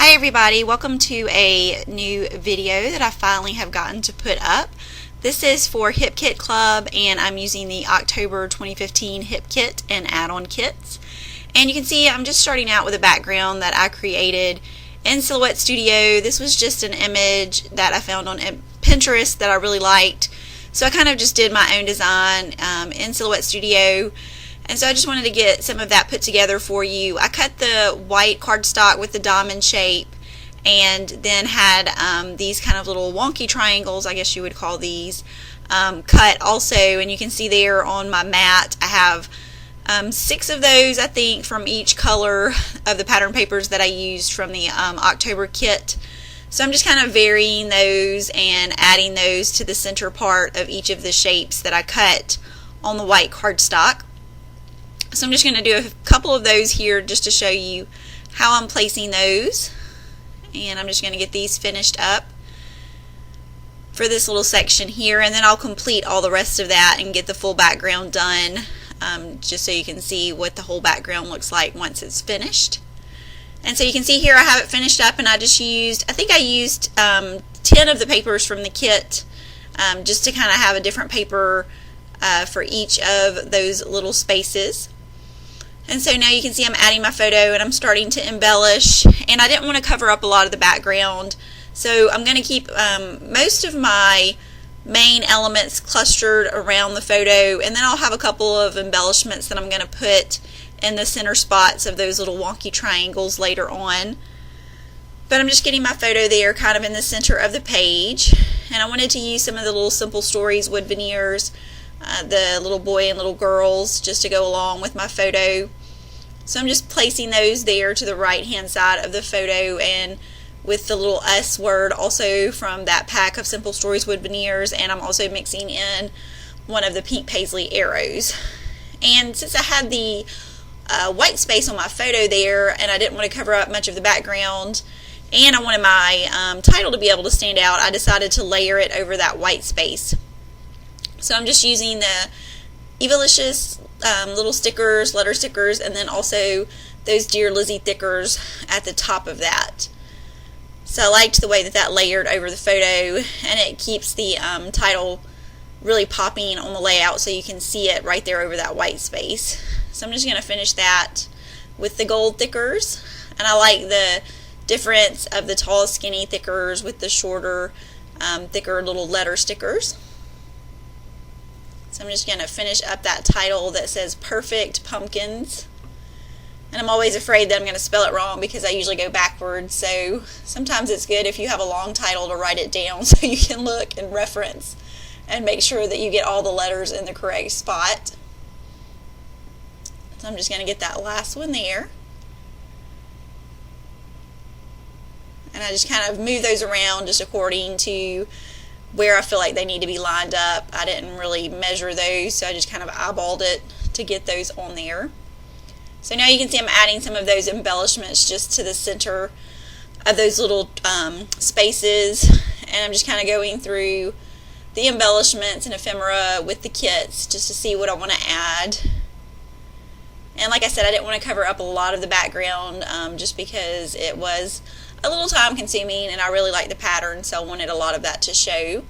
Hi everybody, welcome to a new video that I finally have gotten to put up. This is for Hip Kit Club and I'm using the October 2015 Hip Kit and add-on kits. And you can see I'm just starting out with a background that I created in Silhouette Studio. This was just an image that I found on Pinterest that I really liked. So I kind of just did my own design in Silhouette Studio. And so I just wanted to get some of that put together for you. I cut the white cardstock with the diamond shape and then had these kind of little wonky triangles, I guess you would call these, cut also. And you can see there on my mat I have 6 of those, I think, from each color of the pattern papers that I used from the October kit. So I'm just kind of varying those and adding those to the center part of each of the shapes that I cut on the white cardstock. So I'm just going to do a couple of those here just to show you how I'm placing those. And I'm just going to get these finished up for this little section here, and then I'll complete all the rest of that and get the full background done, just so you can see what the whole background looks like once it's finished. And so you can see here I have it finished up, and I think I used 10 of the papers from the kit just to kind of have a different paper for each of those little spaces. And so now you can see I'm adding my photo and I'm starting to embellish, and I didn't want to cover up a lot of the background, so I'm going to keep most of my main elements clustered around the photo, and then I'll have a couple of embellishments that I'm going to put in the center spots of those little wonky triangles later on. But I'm just getting my photo there kind of in the center of the page, and I wanted to use some of the little Simple Stories wood veneers, the little boy and little girls, just to go along with my photo. So I'm just placing those there to the right hand side of the photo, and with the little S word also from that pack of Simple Stories wood veneers, and I'm also mixing in one of the pink paisley arrows. And since I had the white space on my photo there and I didn't want to cover up much of the background, and I wanted my title to be able to stand out, I decided to layer it over that white space. So I'm just using the Evalicious little stickers, letter stickers, and then also those Dear Lizzie stickers at the top of that. So I liked the way that that layered over the photo, and it keeps the title really popping on the layout so you can see it right there over that white space. So I'm just going to finish that with the gold stickers, and I like the difference of the tall skinny stickers with the shorter thicker little letter stickers. So I'm just going to finish up that title that says Perfect Pumpkins. And I'm always afraid that I'm going to spell it wrong because I usually go backwards. So sometimes it's good if you have a long title to write it down so you can look and reference and make sure that you get all the letters in the correct spot. So I'm just going to get that last one there. And I just kind of move those around just according to where I feel like they need to be lined up. I didn't really measure those, so I just kind of eyeballed it to get those on there. So now you can see I'm adding some of those embellishments just to the center of those little spaces, and I'm just kind of going through the embellishments and ephemera with the kits just to see what I want to add. And like I said, I didn't want to cover up a lot of the background just because it was a little time consuming and I really like the pattern, so I wanted a lot of that to show.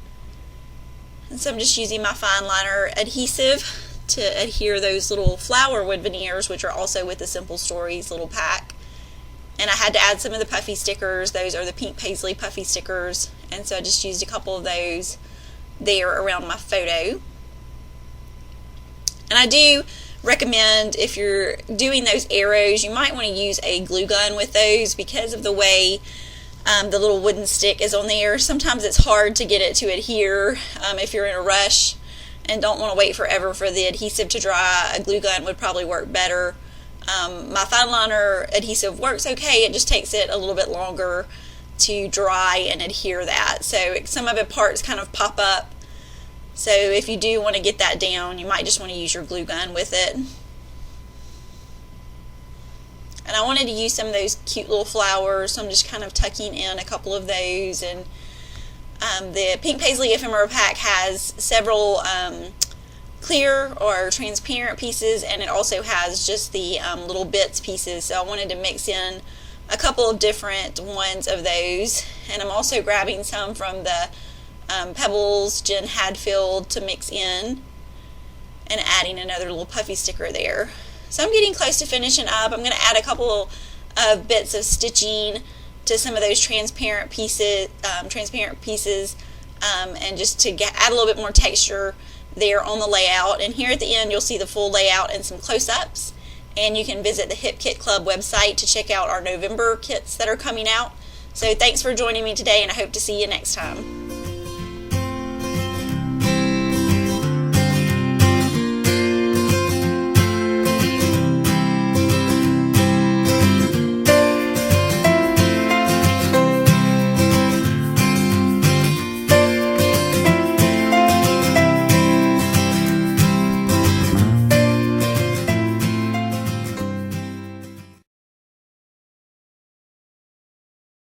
And so I'm just using my fine liner adhesive to adhere those little flower wood veneers, which are also with the Simple Stories little pack. And I had to add some of the puffy stickers. Those are the pink paisley puffy stickers, and so I just used a couple of those there around my photo. And I do recommend, if you're doing those arrows, you might want to use a glue gun with those because of the way the little wooden stick is on there. Sometimes it's hard to get it to adhere if you're in a rush and don't want to wait forever for the adhesive to dry. A glue gun would probably work better. My fine liner adhesive works okay, it just takes it a little bit longer to dry and adhere that. So some of the parts kind of pop up. So if you do want to get that down, you might just want to use your glue gun with it. And I wanted to use some of those cute little flowers, so I'm just kind of tucking in a couple of those. And the pink paisley ephemera pack has several clear or transparent pieces, and it also has just the little bits pieces. So I wanted to mix in a couple of different ones of those, and I'm also grabbing some from the Pebbles Jen Hadfield to mix in and adding another little puffy sticker there. So I'm getting close to finishing up. I'm going to add a couple of bits of stitching to some of those transparent pieces, and just to add a little bit more texture there on the layout. And here at the end you'll see the full layout and some close-ups, and you can visit the Hip Kit Club website to check out our November kits that are coming out. So thanks for joining me today, and I hope to see you next time.